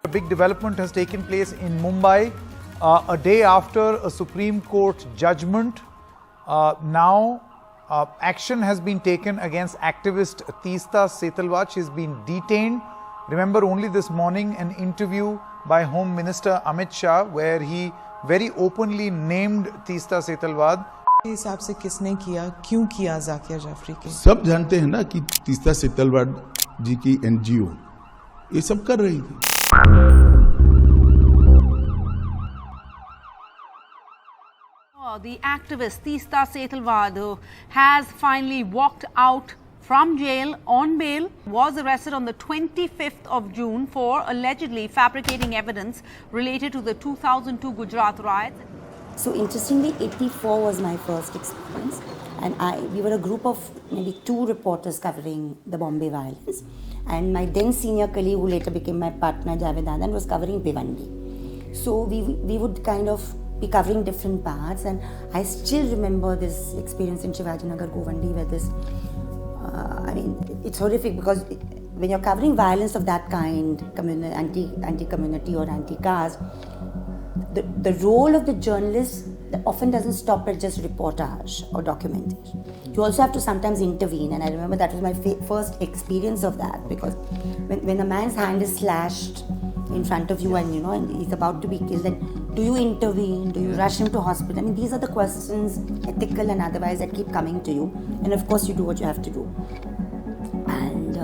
A big development has taken place in Mumbai a day after a Supreme Court judgment. Now action has been taken against activist Teesta Setalvad. She's been detained. Remember, only this morning an interview by Home Minister Amit Shah where he very openly named Teesta Setalvad. हिसाब से किसने किया, क्यों किया जाकिया जाफरी के? सब जानते हैं ना कि तीस्ता सेतलवाड जी की एनजीओ ये सब कर रही थी. The activist Teesta Setalvad has finally walked out from jail on bail, was arrested on the 25th of June for allegedly fabricating evidence related to the 2002 Gujarat riots. So interestingly, 84 was my first experience, and we were a group of maybe 2 reporters covering the Bombay violence, and my then senior colleague, who later became my partner, Javed Anand, was covering Bhiwandi. So we would kind of be covering different parts, and I still remember this experience in Shivajinagar, Govandi, where this, it's horrific because when you're covering violence of that kind, anti-community or anti-caste, the role of the journalist often doesn't stop at just reportage or documentation. You also have to sometimes intervene, and I remember that was my first experience of that, because when a man's hand is slashed in front of you and he's about to be killed, then do you intervene? Do you rush him to hospital? I mean, these are the questions, ethical and otherwise, that keep coming to you, and of course you do what you have to do. And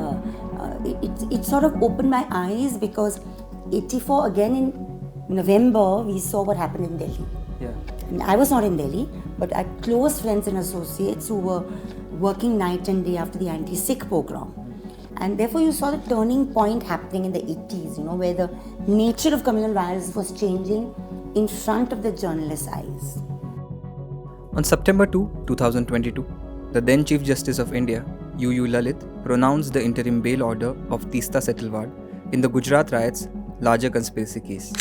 it sort of opened my eyes, because 84 again in November, we saw what happened in Delhi. Yeah. And I was not in Delhi, but I had close friends and associates who were working night and day after the anti-Sikh pogrom. And therefore you saw the turning point happening in the 80s, where the nature of communal violence was changing in front of the journalists' eyes. On September 2, 2022, the then Chief Justice of India, U.U. Lalit, pronounced the interim bail order of Teesta Setalvad in the Gujarat riots larger conspiracy case.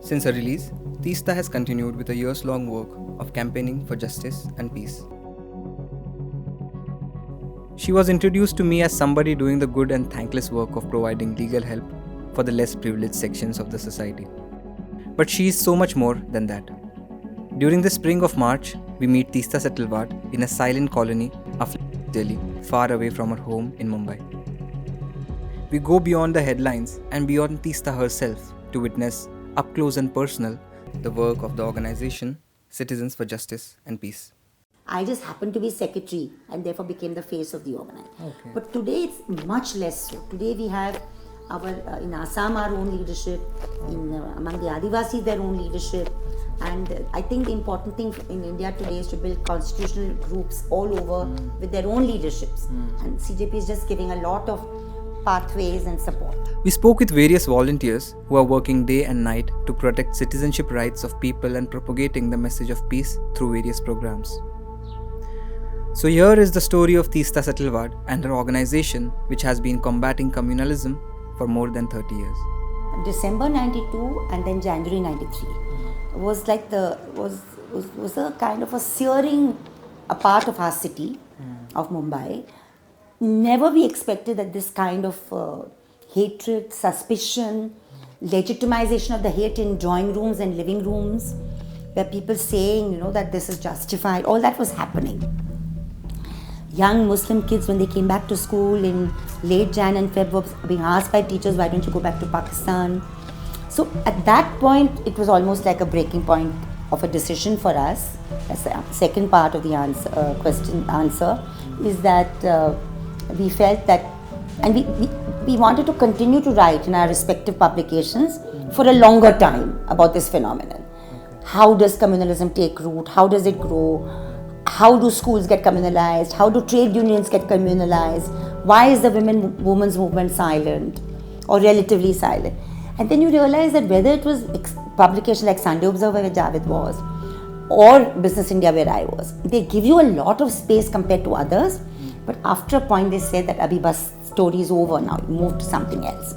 Since her release, Teesta has continued with a years-long work of campaigning for justice and peace. She was introduced to me as somebody doing the good and thankless work of providing legal help for the less privileged sections of the society. But she is so much more than that. During the spring of March, we meet Teesta Setalvad in a silent colony of Delhi, far away from her home in Mumbai. We go beyond the headlines and beyond Teesta herself to witness, up close and personal, the work of the organization Citizens for Justice and Peace. I just happened to be secretary and therefore became the face of the organization. Okay. But today it's much less so. Today we have in Assam our own leadership, among the Adivasis their own leadership, and I think the important thing in India today is to build constitutional groups all over with their own leaderships. And CJP is just giving a lot of pathways and support. We spoke with various volunteers who are working day and night to protect citizenship rights of people and propagating the message of peace through various programs. So here is the story of Teesta Setalvad and her organization, which has been combating communalism for more than 30 years. December 92 and then January 93 was like was a kind of a searing a part of our city, of Mumbai. Never we expected that this kind of hatred, suspicion, legitimization of the hate in drawing rooms and living rooms, where people saying, that this is justified, all that was happening. Young Muslim kids, when they came back to school in late Jan and Feb, were being asked by teachers, why don't you go back to Pakistan? So at that point, it was almost like a breaking point of a decision for us. That's the second part of the answer is that we felt that, and we wanted to continue to write in our respective publications for a longer time about this phenomenon. How does communalism take root? How does it grow? How do schools get communalized? How do trade unions get communalized? Why is the women's movement silent or relatively silent? And then you realize that whether it was publication like Sunday Observer where Javed was, or Business India where I was, they give you a lot of space compared to others. But after a point, they said that Abhi bas story is over now, move to something else.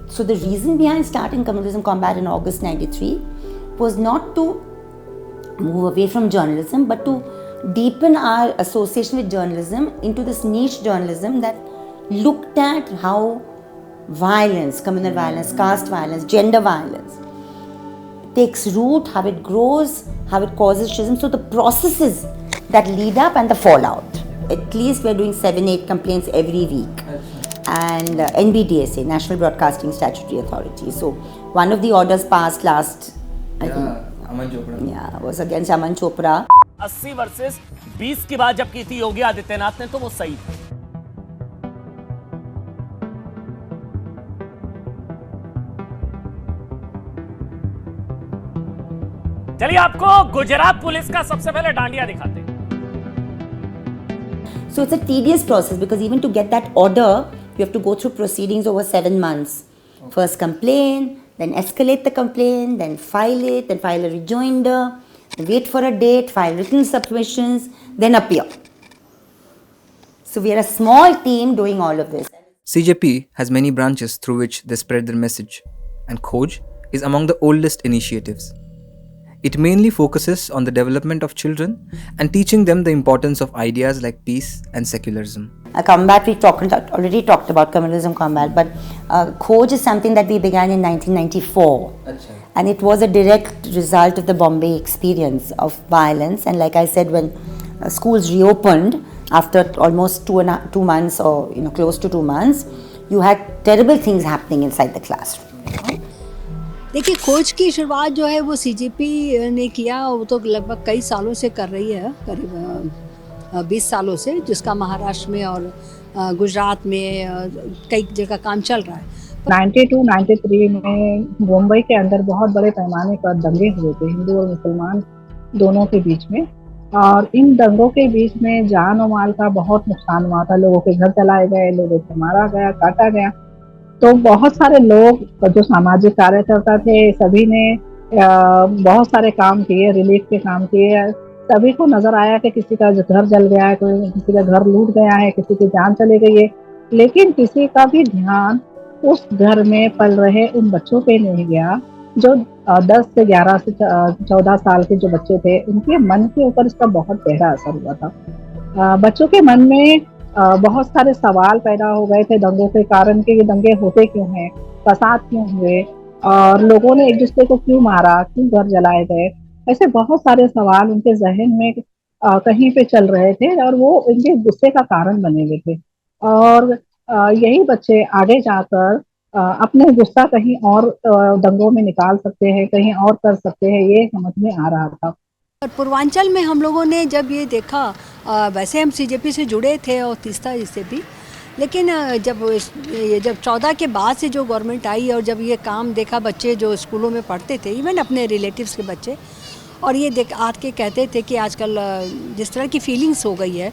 So the reason behind starting Communalism Combat in August 93 was not to move away from journalism, but to deepen our association with journalism into this niche journalism that looked at how violence, communal violence, caste violence, gender violence takes root, how it grows, how it causes schism. So the processes that lead up and the fallout. At least we're doing 7-8 complaints every week. And NBDSA, National Broadcasting Statutory Authority. So one of the orders passed last, I think, Aman Chopra. yeah, was against Aman Chopra. 80 versus 20 की बात जब की थी योगी आदित्यनाथ ने तो वो सही था। चलिए आपको गुजरात पुलिस का सबसे पहले डांडिया दिखाते हैं। So it's a tedious process because even to get that order, you have to go through proceedings over 7 months. First complain, then escalate the complaint, then file it, then file a rejoinder, wait for a date, file written submissions, then appeal. So we are a small team doing all of this. CJP has many branches through which they spread their message, and Khoj is among the oldest initiatives. It mainly focuses on the development of children and teaching them the importance of ideas like peace and secularism. Combat, we already talked about communalism combat, but Khoj is something that we began in 1994. And it was a direct result of the Bombay experience of violence. And like I said, when schools reopened after almost 2 months or close to 2 months, you had terrible things happening inside the classroom. देखिए, खोज की शुरुआत जो है वो CJP ने किया, वो तो लगभग कई सालों से कर रही है, करीब 20 सालों से, जिसका महाराष्ट्र में और गुजरात में कई जगह काम चल रहा है। 92-93 में मुंबई के अंदर बहुत बड़े पैमाने पर दंगे हुए थे हिंदू और मुसलमान दोनों के बीच में, और इन दंगों के बीच में जान और माल का बहुत नुकसान हुआ था। लोगों के घर जलाए गए, लोगों को मारा गया, काटा गया। तो बहुत सारे लोग जो सामाजिक कार्यकर्ता थे, सभी ने बहुत सारे काम किए, रिलीफ के काम किए। सभी को नजर आया कि किसी का घर जल गया है, किसी का घर लूट गया है, किसी की जान चली गई है, लेकिन किसी का भी ध्यान उस घर में पल रहे उन बच्चों पे नहीं गया जो 10 से 11 से 14 साल के जो बच्चे थे। उनके मन के ऊपर इसका बहुत गहरा असर हुआ था। बच्चों के मन में बहुत सारे सवाल पैदा हो गए थे दंगों के कारण कि ये दंगे होते क्यों हैं, फसाद क्यों हुए, और लोगों ने एक दूसरे को क्यों मारा, क्यों घर जलाए गए। ऐसे बहुत सारे सवाल उनके जहन में कहीं पे चल रहे थे और वो इनके गुस्से का कारण बने हुए थे। और यही बच्चे आगे जाकर अपने गुस्सा कहीं और दंगों में निकाल सकते हैं, कहीं और कर सकते हैं, ये समझ में आ रहा था। और पूर्वांचल में हम लोगों ने जब ये देखा, वैसे हम सीजेपी से जुड़े थे और तीस्ता इससे भी, लेकिन जब 14 के बाद से जो गवर्नमेंट आई और जब ये काम देखा, बच्चे जो स्कूलों में पढ़ते थे, इवन अपने रिलेटिव्स के बच्चे, और ये देख आके कहते थे कि आजकल जिस तरह की फीलिंग्स हो गई है,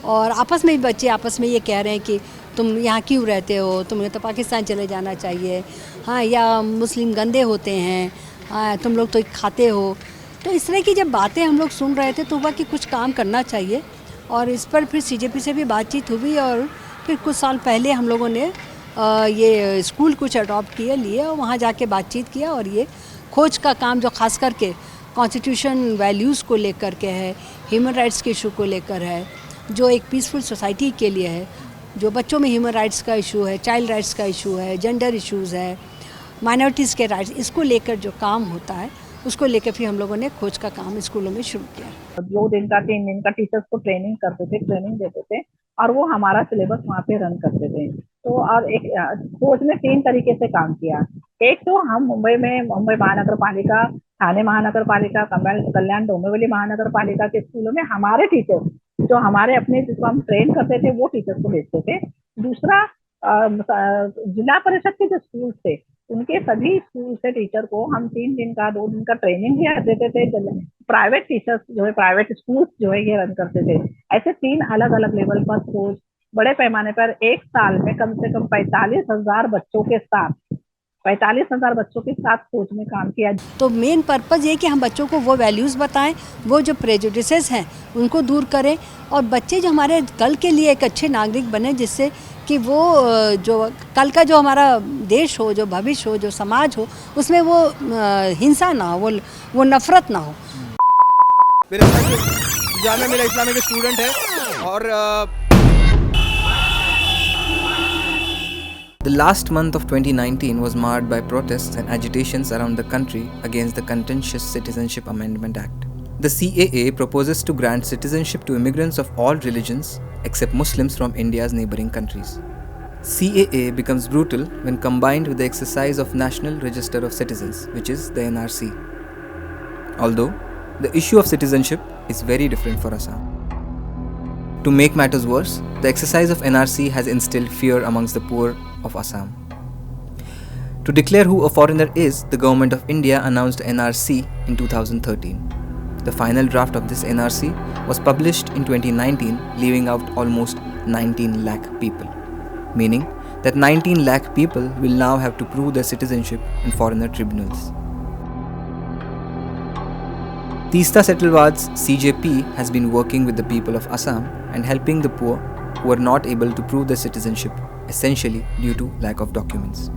और आपस में भी बच्चे आपस में ये कह रहे हैं कि तुम यहाँ क्यों रहते हो, तुम्हें तो पाकिस्तान चले जाना चाहिए, हाँ, या मुस्लिम गंदे होते हैं, हाँ, तुम लोग तो खाते हो। तो इस तरह की जब बातें हम लोग सुन रहे थे तो हुआ कि कुछ काम करना चाहिए, और इस पर फिर सीजेपी से भी बातचीत हुई, और फिर कुछ साल पहले हम लोगों ने ये स्कूल कुछ अडॉप्ट किए लिए और वहाँ जाके बातचीत किया, और ये खोज का काम जो ख़ास करके कॉन्स्टिट्यूशन वैल्यूज़ को लेकर के है, ह्यूमन राइट्स के इशू को लेकर है, जो एक पीसफुल सोसाइटी के लिए है, जो बच्चों में ह्यूमन राइट्स का इशू है, चाइल्ड राइट्स का इशू है, जेंडर इश्यूज़ है, माइनॉरिटीज़ के राइट्स, इसको लेकर जो काम होता है उसको लेकर फिर हम लोगों ने खोज का काम स्कूलों में शुरू किया। 2 दिन का 3 दिन का टीचर्स को ट्रेनिंग करते थे, ट्रेनिंग देते थे, और वो हमारा सिलेबस वहाँ पे रन करते थे। तो और एक खोज ने 3 तरीके से काम किया। एक तो हम मुंबई महानगर पालिका, ठाणे महानगर पालिका, कल्याण डोंबिवली महानगर पालिका के स्कूलों में हमारे टीचर्स जो हमारे अपने जिसको हम ट्रेन करते थे वो टीचर्स को भेजते थे। दूसरा, जिला परिषद के जो स्कूल थे उनके सभी स्कूल से टीचर को हम 3 दिन का 2 दिन का ट्रेनिंग भी देते थे। प्राइवेट टीचर्स जो है, प्राइवेट स्कूल जो है, ये रन करते थे। ऐसे 3 अलग अलग लेवल पर खोज बड़े पैमाने पर एक साल में कम से कम 45,000 बच्चों के साथ 45,000 बच्चों के साथ खोज में काम किया। तो मेन पर्पज़ ये कि हम बच्चों को वो वैल्यूज़ बताएं, वो जो प्रेजुडिसेस हैं उनको दूर करें, और बच्चे जो हमारे कल के लिए एक अच्छे नागरिक बने, जिससे कि वो जो कल का जो हमारा देश हो, जो भविष्य हो, जो समाज हो, उसमें वो हिंसा ना हो, वो नफरत ना हो। मेरा इस्लामिक स्टूडेंट है, और The last month of 2019 was marred by protests and agitations around the country against the contentious Citizenship Amendment Act. The CAA proposes to grant citizenship to immigrants of all religions except Muslims from India's neighboring countries. CAA becomes brutal when combined with the exercise of National Register of Citizens, which is the NRC. Although, the issue of citizenship is very different for Assam. To make matters worse, the exercise of NRC has instilled fear amongst the poor of Assam. To declare who a foreigner is, the Government of India announced NRC in 2013. The final draft of this NRC was published in 2019, leaving out almost 19 lakh people, meaning that 19 lakh people will now have to prove their citizenship in foreigner tribunals. Teesta Setalwad's CJP has been working with the people of Assam and helping the poor who are not able to prove their citizenship, essentially due to lack of documents.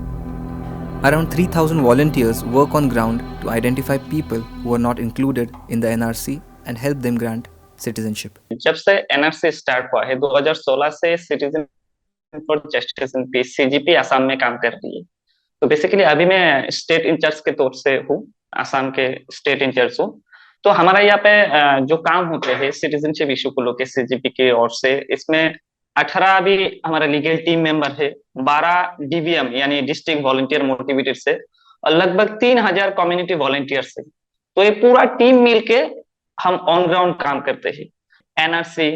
Around 3,000 volunteers work on ground to identify people who are not included in the NRC and help them grant citizenship. जब से NRC start हुआ है 2016 से citizen for justice and peace CJP Assam में काम कर रही है। तो बेसिकली अभी मैं स्टेट इंचार्ज के तौर से हूँ, असम के स्टेट इंचार्ज हूँ। तो हमारा यहाँ पे जो काम होते हैं सिटीजनशिप इशू को लेकर CJP की ओर से, इसमें 18 अभी हमारा लीगल टीम मेंबर है, 12 DVM यानी डिस्ट्रिक्ट वॉलंटियर मोटिवेटेड से, और लगभग 3000 कम्युनिटी वॉलंटियर्स है। तो ये पूरा टीम मिलके हम ऑन ग्राउंड काम करते हैं। NRC,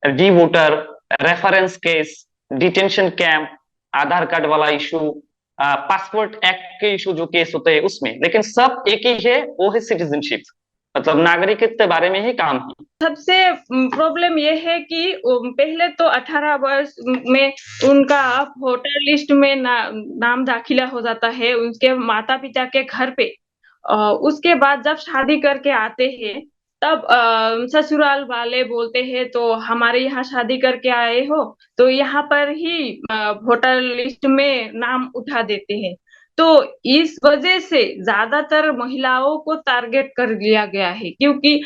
D voter, reference case, detention camp, Aadhaar card वाला इशू, पासपोर्ट एक्ट के इशू जो केस होते हैं उसमें, लेकिन सब एक ही है, वो है सिटीजनशिप, मतलब नागरिकत्व के बारे में ही काम है। सबसे प्रॉब्लम ये है कि पहले तो 18 वर्ष में उनका वोटर लिस्ट में नाम दाखिला हो जाता है उनके माता पिता के घर पे। उसके बाद जब शादी करके आते हैं तब ससुराल वाले बोलते हैं तो हमारे यहाँ शादी करके आए हो तो यहाँ पर ही वोटर लिस्ट में नाम उठा देते हैं। तो इस वजह से ज्यादातर महिलाओं को टारगेट कर लिया गया है, क्योंकि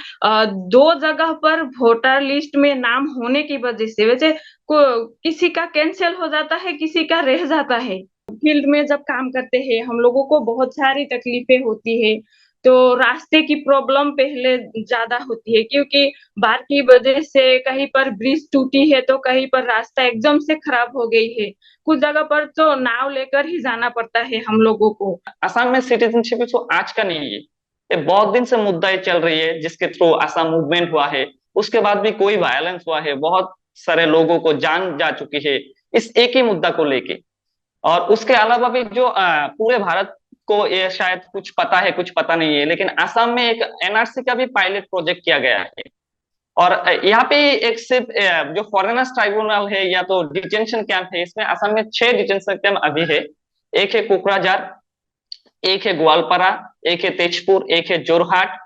2 जगह पर वोटर लिस्ट में नाम होने की वजह से वैसे किसी का कैंसिल हो जाता है, किसी का रह जाता है। फील्ड में जब काम करते हैं हम लोगों को बहुत सारी तकलीफें होती है। तो रास्ते की प्रॉब्लम पहले ज्यादा होती है, क्योंकि बाढ़ की वजह से कहीं पर ब्रिज टूटी है तो कहीं पर रास्ता एकदम से खराब हो गई है, कुछ जगह पर तो नाव लेकर ही जाना पड़ता है हम लोगों को। असम में सिटीजनशिप इशू आज का नहीं है, ये बहुत दिन से मुद्दा चल रही है, जिसके थ्रू असम मूवमेंट हुआ है। उसके बाद भी कोई वायलेंस हुआ है, बहुत सारे लोगों को जान जा चुकी है इस एक ही मुद्दा को लेके। और उसके अलावा भी जो पूरे भारत को ये शायद कुछ पता है कुछ पता नहीं है, लेकिन असम में एक NRC का भी पायलट प्रोजेक्ट किया गया है। और यहाँ पे एक सिर्फ जो फॉरेनर्स ट्राइब्यूनल है या तो डिटेंशन कैंप है, इसमें असम में 6 डिटेंशन कैंप अभी है। एक है कोकराझार, एक है ग्वालपारा, एक है तेजपुर, एक है जोरहाट,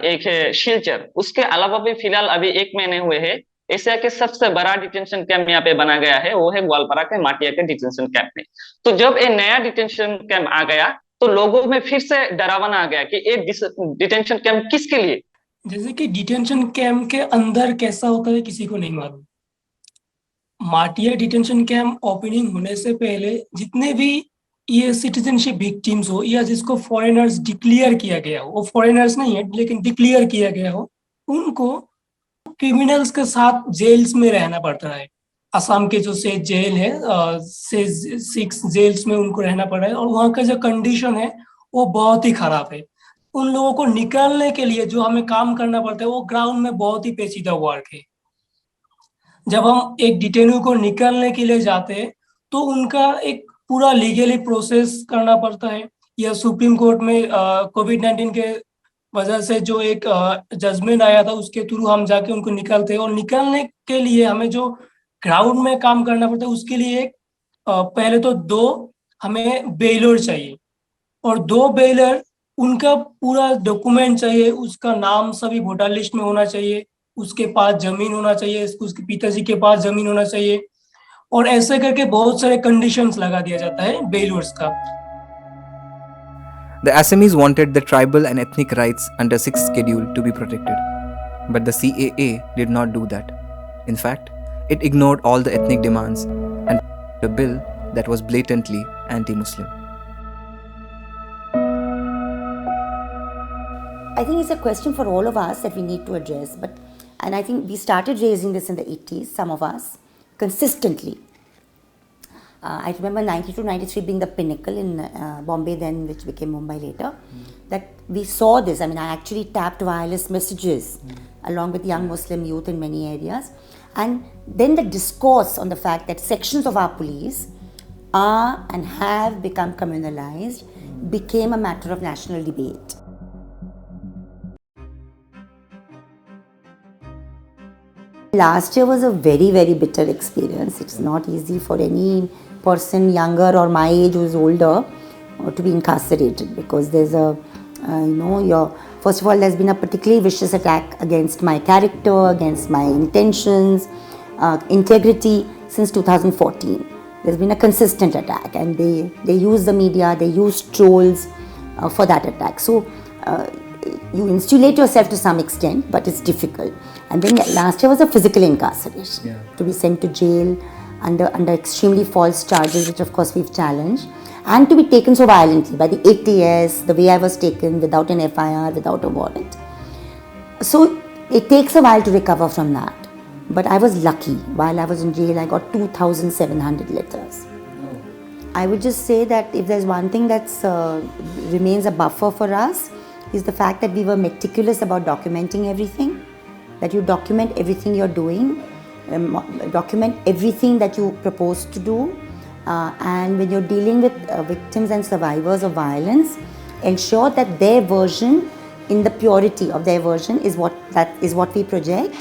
एक है शिलचर। उसके अलावा भी फिलहाल अभी 1 महीने हुए हैं एशिया के सबसे बड़ा डिटेंशन कैंप यहाँ पे बना गया है, वो है ग्वालपारा के माटिया के डिटेंशन कैंप में। तो जब ये नया डिटेंशन कैंप आ गया तो लोगों में फिर से डरावना आ गया कि ये डिटेंशन कैंप किसके लिए। जैसे कि डिटेंशन कैंप के अंदर कैसा होता है किसी को नहीं मालूम। माटिया डिटेंशन कैंप ओपनिंग होने से पहले जितने भी ये सिटीजनशिप विक्टिम्स हो या जिसको फॉरेनर्स डिक्लेयर किया गया हो, वो फॉरेनर्स नहीं है लेकिन डिक्लेयर किया गया हो, उनको क्रिमिनल्स के साथ जेल्स में रहना पड़ता है। असम के जो से जेल है 6 जेल्स में उनको रहना पड़ रहा है और वहाँ का जो कंडीशन है वो बहुत ही खराब है। उन लोगों को निकालने के लिए जो हमें काम करना पड़ता है वो ग्राउंड में बहुत ही पेचीदा वर्क है। जब हम एक डिटेन्यू को निकालने के लिए जाते हैं तो उनका एक पूरा लीगली प्रोसेस करना पड़ता है, या सुप्रीम कोर्ट में कोविड-19 के वजह से जो एक जजमेंट आया था उसके थ्रू हम जाके उनको निकालते हैं। और निकालने के लिए हमें जो ग्राउंड में काम करना पड़ता है उसके लिए पहले तो 2 हमें बेलर चाहिए और 2 बेलर उनका पूरा डॉक्यूमेंट चाहिए, उसका नाम सभी वोटर लिस्ट में होना चाहिए, उसके पास जमीन होना चाहिए, उसके पिताजी के पास जमीन होना चाहिए, और ऐसे करके बहुत सारे कंडीशंस लगा दिया जाता है बेलर्स का। The Assamese wanted the tribal and ethnic rights under 6th schedule to be protected, but the CAA did not do that. In fact, it ignored all the ethnic demands and a bill that was blatantly anti-Muslim? I think it's a question for all of us that we need to address. And I think we started raising this in the 80s, some of us, consistently. I remember 92, 93 being the pinnacle in Bombay then, which became Mumbai later, that we saw this. I mean, I actually tapped wireless messages along with young Muslim youth in many areas. And then the discourse on the fact that sections of our police are and have become communalized became a matter of national debate. Last year was a very, very bitter experience. It's not easy for any person younger or my age who is older to be incarcerated, because there's first of all, there's been a particularly vicious attack against my character, against my intentions, integrity since 2014. There's been a consistent attack, and they use the media, they use trolls for that attack. So you insulate yourself to some extent, but it's difficult. And then last year was a physical incarceration, to be sent to jail under extremely false charges, which of course we've challenged, and to be taken so violently by the ATS, the way I was taken, without an FIR, without a warrant. So it takes a while to recover from that. But I was lucky. While I was in jail, I got 2,700 letters. I would just say that if there's one thing that remains a buffer for us, is the fact that we were meticulous about documenting everything, that you document everything you're doing, document everything that you propose to do, and when you're dealing with victims and survivors of violence, ensure that their version, in the purity of their version, is what we project.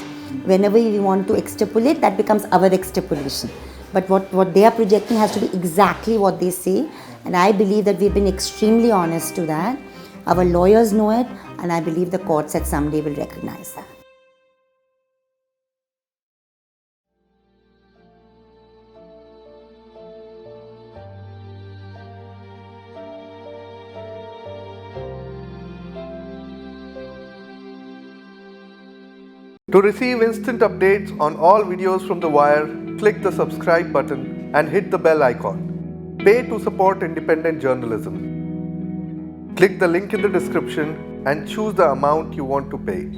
Whenever we want to extrapolate, that becomes our extrapolation. But what they are projecting has to be exactly what they say, and I believe that we've been extremely honest to that. Our lawyers know it, and I believe the courts at someday will recognize that. To receive instant updates on all videos from The Wire, click the subscribe button and hit the bell icon. Pay to support independent journalism. Click the link in the description and choose the amount you want to pay.